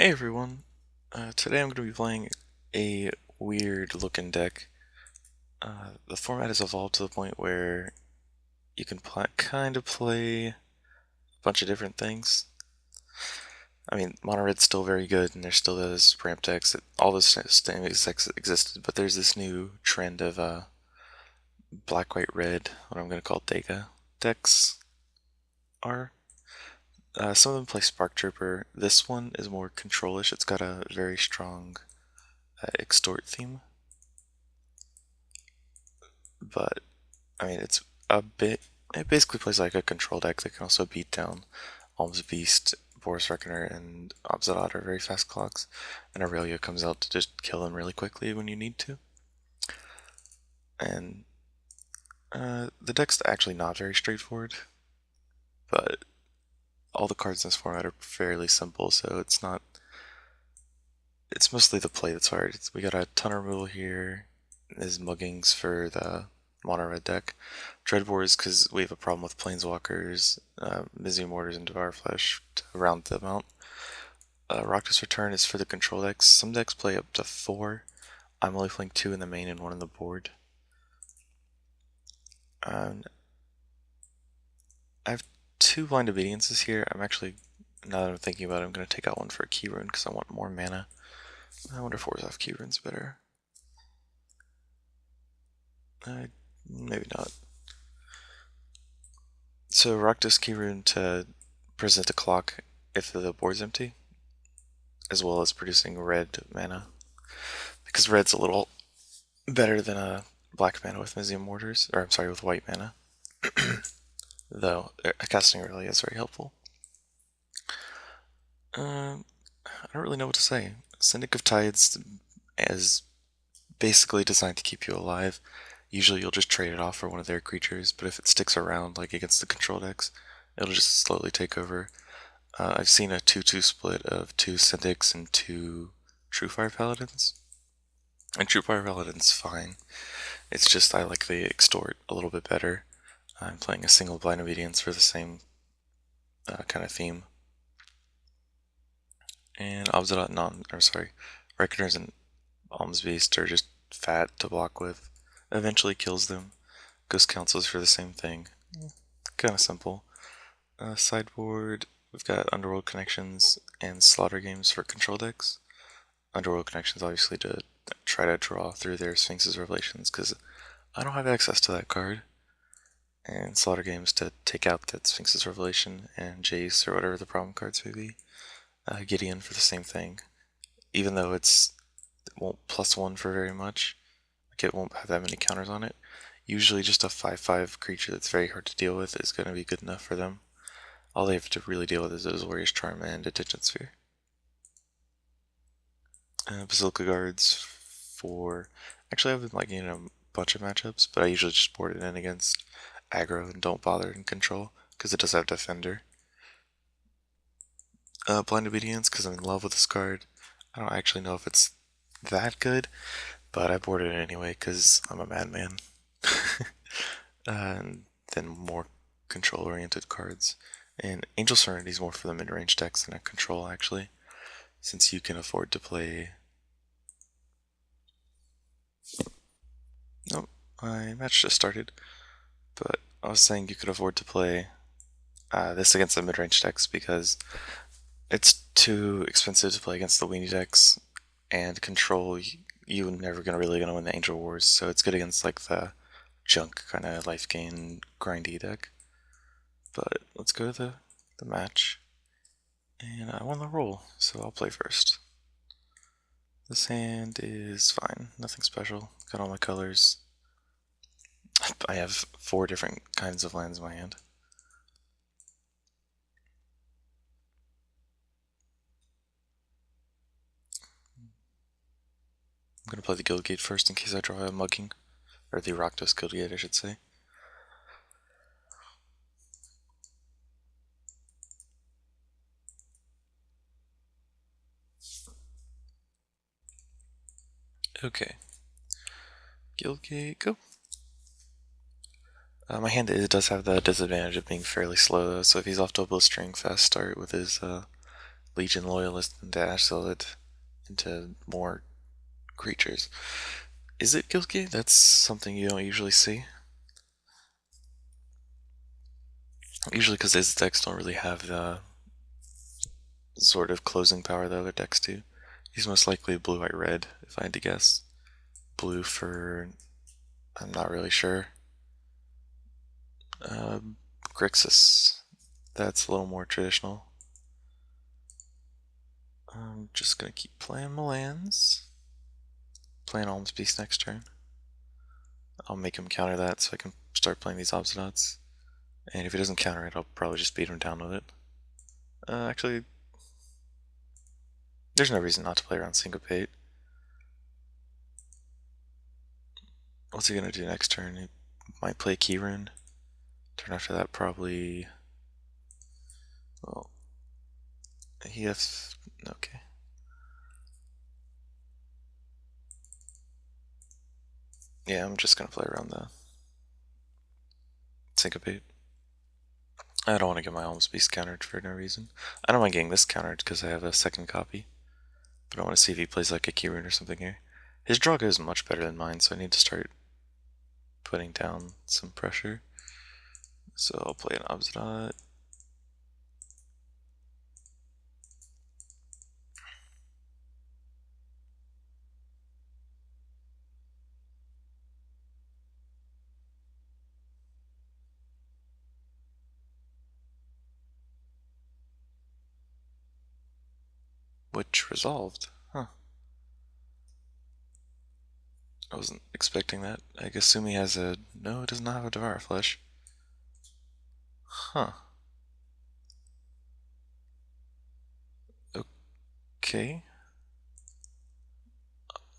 Hey everyone, today I'm going to be playing a weird looking deck. The format has evolved to the point where you can kind of play a bunch of different things. I mean, mono red's still very good, and there's still those ramp decks. All those same decks existed, but there's this new trend of black, white, red, what I'm going to call Dega decks are. Some of them play Spark Trooper. This one is more controlish. It's got a very strong Extort theme. But I mean, it's a bit. It basically plays like a control deck that can also beat down Alms Beast, Boris Reckoner, and Obzadot are very fast clocks, and Aurelia comes out to just kill them really quickly when you need to. And the deck's actually not very straightforward, but all the cards in this format are fairly simple, so it's not. It's mostly the play that's hard. We got a ton of removal here. There's muggings for the mono red deck. Dreadbores because we have a problem with Planeswalkers, Mizzy Mortars, and Devour Flesh to round them out. Rakdos Return is for the control decks. Some decks play up to 4. I'm only playing 2 in the main and 1 in the board. I have 2 Blind Obediences here. I'm actually, now that I'm thinking about it, I'm going to take out one for a Key Rune because I want more mana. I wonder if 4's off Key Rune's better. Maybe not. So Rakdos Key Rune to present a clock if the board's empty, as well as producing red mana. Because red's a little better than a black mana with Mizzy Mortars, or I'm sorry, with white mana. Though casting really is very helpful. I don't really know what to say. Syndic of Tides is basically designed to keep you alive. Usually you'll just trade it off for one of their creatures, but if it sticks around, like against the control decks, it'll just slowly take over. I've seen a 2-2 split of 2 Syndics and 2 Truefire Paladins. And Truefire Paladin's fine. It's just I like the Extort a little bit better. I'm playing a single Blind Obedience for the same kind of theme. And Reckoners and Alms Beast are just fat to block with. Eventually kills them. Ghost Councils for the same thing. Kind of simple. Sideboard, we've got Underworld Connections and Slaughter Games for control decks. Underworld Connections obviously to try to draw through their Sphinx's Revelations because I don't have access to that card. And Slaughter Games to take out that Sphinx's Revelation and Jace or whatever the problem cards may be. Gideon for the same thing. Even though it won't +1 for very much, like it won't have that many counters on it. Usually just a 5/5 creature that's very hard to deal with is going to be good enough for them. All they have to really deal with is those Warrior's Charm and Attention Sphere. Basilica Guards for... Actually, I've been liking a bunch of matchups, but I usually just board it in against aggro and don't bother in control, because it does have Defender. Blind Obedience, because I'm in love with this card. I don't actually know if it's that good, but I boarded it anyway, because I'm a madman. And then more control-oriented cards. And Angel Serenity is more for the mid-range decks than a control, actually, since you can afford to play... Nope, my match just started. But I was saying you could afford to play this against the mid-range decks because it's too expensive to play against the weenie decks, and control, you're never really gonna win the Angel Wars, so it's good against like the junk kind of life gain grindy deck. But let's go to the match, and I won the roll, so I'll play first. This hand is fine, nothing special. Got all my colors. I have 4 different kinds of lands in my hand. I'm going to play the Guildgate first in case I draw a mugging. Or the Rakdos Guildgate, I should say. Okay. Guildgate, go. My hand does have the disadvantage of being fairly slow, though, so if he's off to a blistering fast start with his Legion Loyalist and Dash Zealot into more creatures. Is it Gilski? That's something you don't usually see. Usually because his decks don't really have the sort of closing power the other decks do. He's most likely blue, white, red, if I had to guess. Blue for... I'm not really sure. Grixis. That's a little more traditional. I'm just gonna keep playing my lands. Playing Alms Beast next turn. I'll make him counter that so I can start playing these Obsidots. And if he doesn't counter it, I'll probably just beat him down with it. Actually, there's no reason not to play around Syncopate. What's he gonna do next turn? He might play Keyrune. Turn after that, probably... Well, he has... Okay. Yeah, I'm just gonna play around the Syncopate. I don't want to get my Alms Beast countered for no reason. I don't mind getting this countered because I have a second copy. But I want to see if he plays like a Keyrune or something here. His draw goes much better than mine, so I need to start putting down some pressure. So I'll play an Obsidot. Which resolved. Huh. I wasn't expecting that. I assume he has a... No, it does not have a Devour Flesh. Huh. Okay.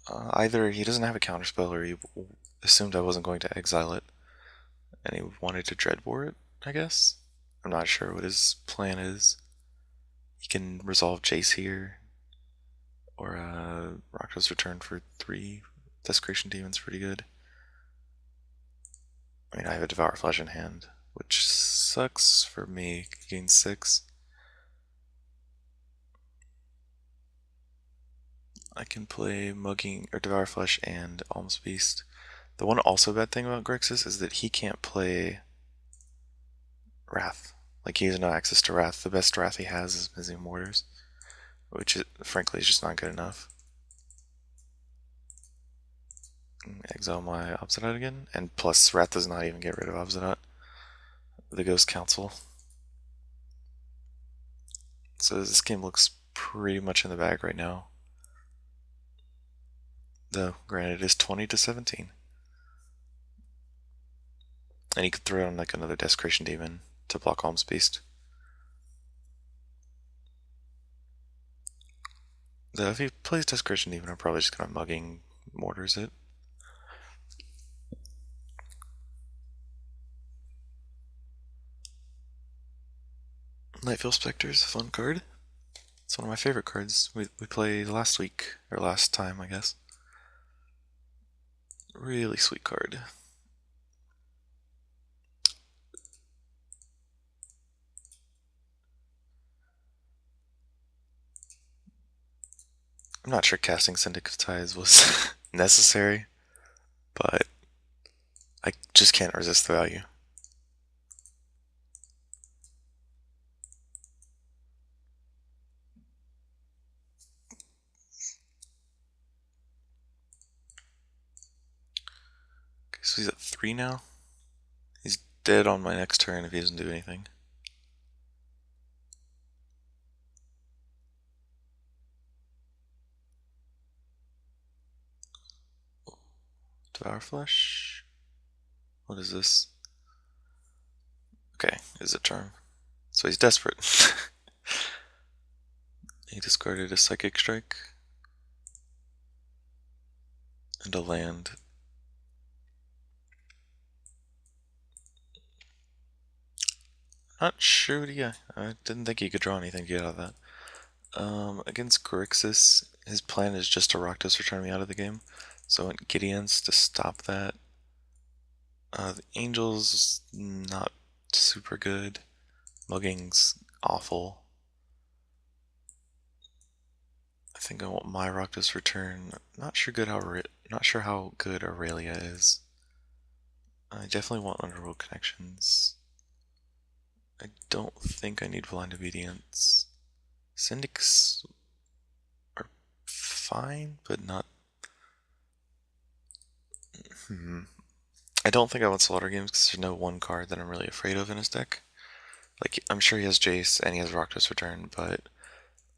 Either he doesn't have a counterspell or he assumed I wasn't going to exile it. And he wanted to Dreadbore it, I guess? I'm not sure what his plan is. He can resolve Jace here. Or Rakdos Return for 3. Desecration Demon's pretty good. I mean, I have a Devour Flesh in hand, which sucks for me. Gain 6. I can play Mugging or Devour Flesh and Alms Beast. The one also bad thing about Grixis is that he can't play Wrath. Like, he has no access to Wrath. The best Wrath he has is Mizzy Mortars, which frankly is just not good enough. Exile my Obsidot again, and plus Wrath does not even get rid of Obsidot. The Ghost Council. So this game looks pretty much in the bag right now. Though, granted, it is 20-17. And he could throw in like another Desecration Demon to block Alms Beast. Though if he plays Desecration Demon, I'm probably just gonna Mugging Mortars it. Nightfall Spectre is a fun card. It's one of my favorite cards. We played last week, or last time, I guess. Really sweet card. I'm not sure casting Syndicate Ties was necessary, but I just can't resist the value. Okay, so he's at 3 now. He's dead on my next turn if he doesn't do anything. Devour Flesh? What is this? Okay, is a charm. So he's desperate. He discarded a Psychic Strike and a land. Not sure what I didn't think he could draw anything to get out of that. Against Grixis, his plan is just to Rakdos Return me out of the game. So I went Gideon's to stop that. The Angel's not super good. Mugging's awful. I think I want my Rakdos return. Not sure how good Aurelia is. I definitely want Underworld Connections. I don't think I need Blind Obedience. Syndics are fine, but not. I don't think I want Slaughter Games because there's no one card that I'm really afraid of in his deck. Like, I'm sure he has Jace and he has Rakdos return, but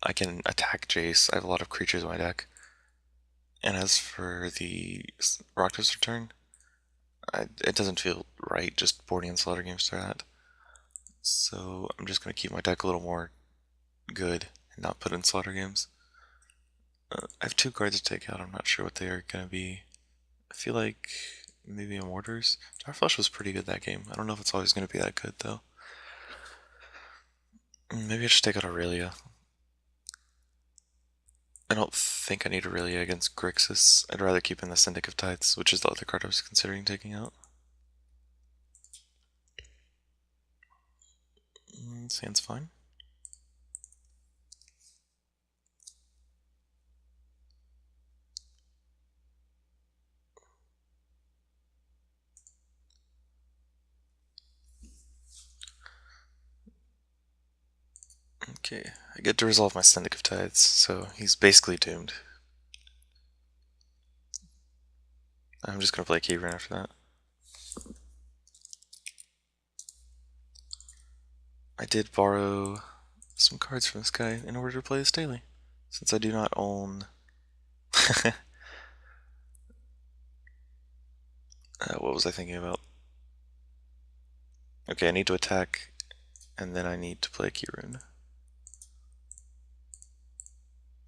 I can attack Jace. I have a lot of creatures in my deck. And as for the Rakdos return, it doesn't feel right just boarding and Slaughter Games to that. So I'm just going to keep my deck a little more good and not put in Slaughter Games. I have 2 cards to take out. I'm not sure what they are going to be. I feel like maybe Immortars. Darflush was pretty good that game. I don't know if it's always going to be that good, though. Maybe I should take out Aurelia. I don't think I need Aurelia against Grixis. I'd rather keep in the Syndic of Tides, which is the other card I was considering taking out. Sand's fine. Okay, I get to resolve my Syndic of Tides, so he's basically doomed. I'm just gonna play Keyburn after that. I did borrow some cards from this guy in order to play this daily, since I do not own. What was I thinking about? Okay, I need to attack, and then I need to play Keyrune.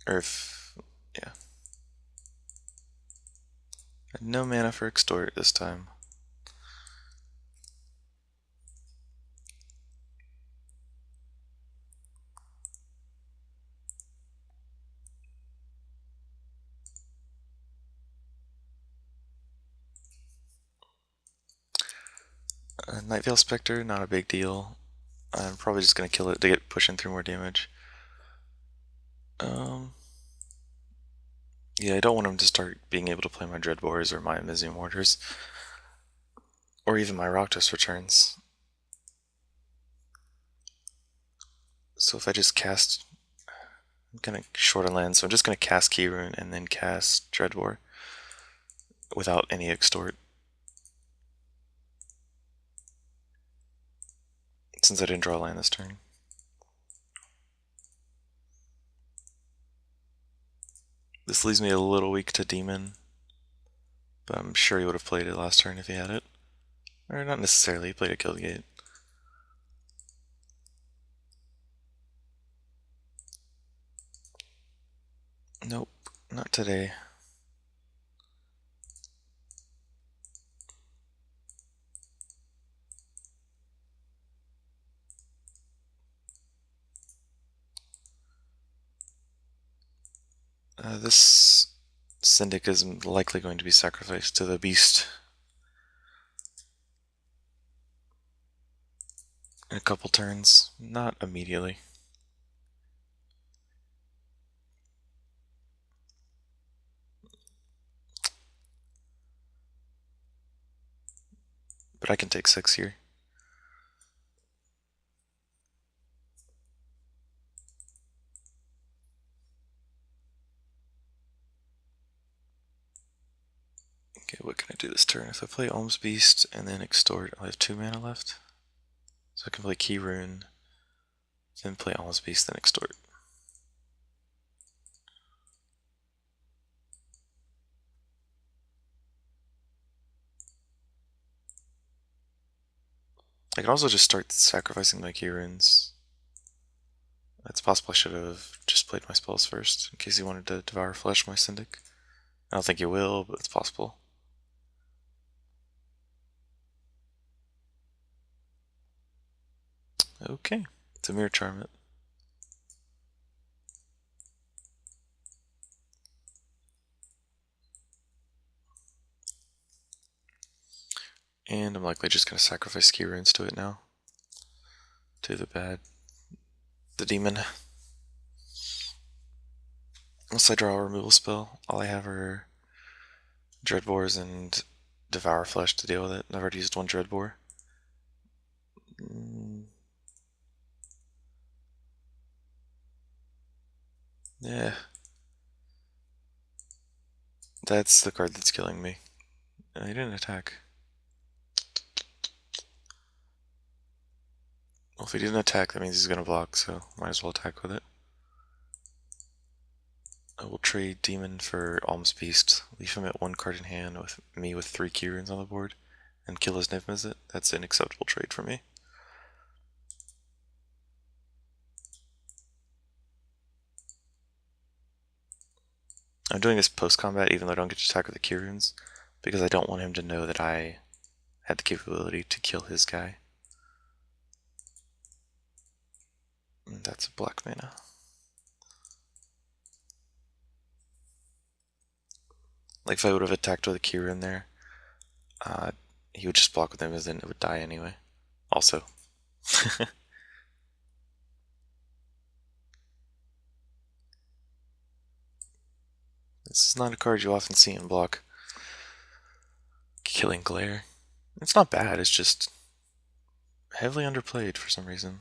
Or if, yeah. No mana for Extort this time. Nightveil Spectre, not a big deal. I'm probably just gonna kill it to get pushing through more damage. Yeah, I don't want him to start being able to play my Dreadbores or my Amizium Mortars. Or even my Rakdos returns. So if I just cast... I'm gonna short a land, so I'm just gonna cast Keyrune and then cast Dreadbore without any Extort. Since I didn't draw a land this turn. This leaves me a little weak to Demon, but I'm sure he would have played it last turn if he had it. Or not necessarily, he played a Killgate. Nope, not today. This Syndic is likely going to be sacrificed to the beast in a couple turns, not immediately. But I can take 6 here. Okay, what can I do this turn? If I play Alms Beast and then Extort, I'll have 2 mana left. So I can play Keyrune, then play Alms Beast, then Extort. I can also just start sacrificing my Keyrunes. It's possible I should have just played my spells first, in case he wanted to Devour Flesh my Syndic. I don't think he will, but it's possible. Okay, it's a Mirror Charm it. And I'm likely just going to sacrifice Keyrunes to it now. To the demon. Unless I draw a removal spell, all I have are Dreadbores and Devour Flesh to deal with it. I've already used one Dreadbore. Yeah. That's the card that's killing me. He didn't attack. Well, if he didn't attack, that means he's gonna block, so might as well attack with it. I will trade Demon for Alms Beast, leave him at 1 card in hand with me with 3 keyrunes on the board, and kill his Niv-Mizzet. That's an acceptable trade for me. I'm doing this post-combat even though I don't get to attack with the keyrunes, because I don't want him to know that I had the capability to kill his guy. And that's a black mana. Like if I would have attacked with a keyrune there, he would just block with him, and then it would die anyway. Also. This is not a card you often see in block. Killing Glare. It's not bad, it's just heavily underplayed for some reason.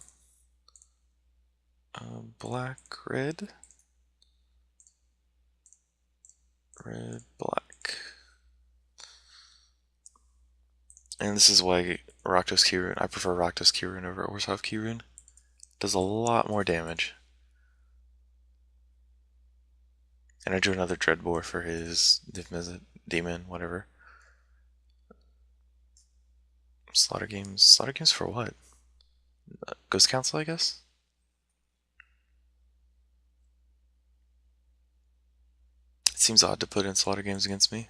Black, red. Red, black. And this is why Rakdos Keyrune, I prefer Rakdos Keyrune over Orzhov Keyrune. Does a lot more damage. And I drew another Dreadbore for his Niv-Mizzet, Demon, whatever. Slaughter games. Slaughter games for what? Ghost Council, I guess? It seems odd to put in slaughter games against me.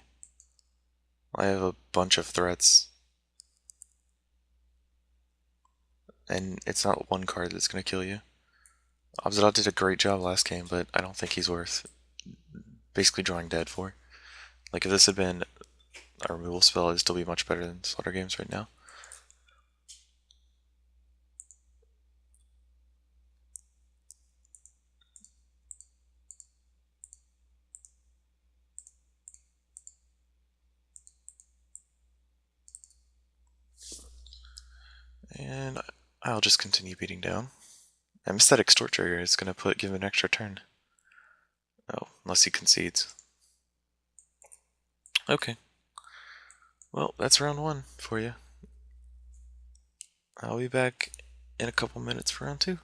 I have a bunch of threats. And it's not one card that's going to kill you. Abzadot did a great job last game, but I don't think he's worth basically drawing dead for. Like, if this had been a removal spell, it'd still be much better than slaughter games right now. And I'll just continue beating down. I missed that Extort trigger. It's going to give him an extra turn. Oh, unless he concedes. Okay. Well, that's round 1 for you. I'll be back in a couple minutes for round 2.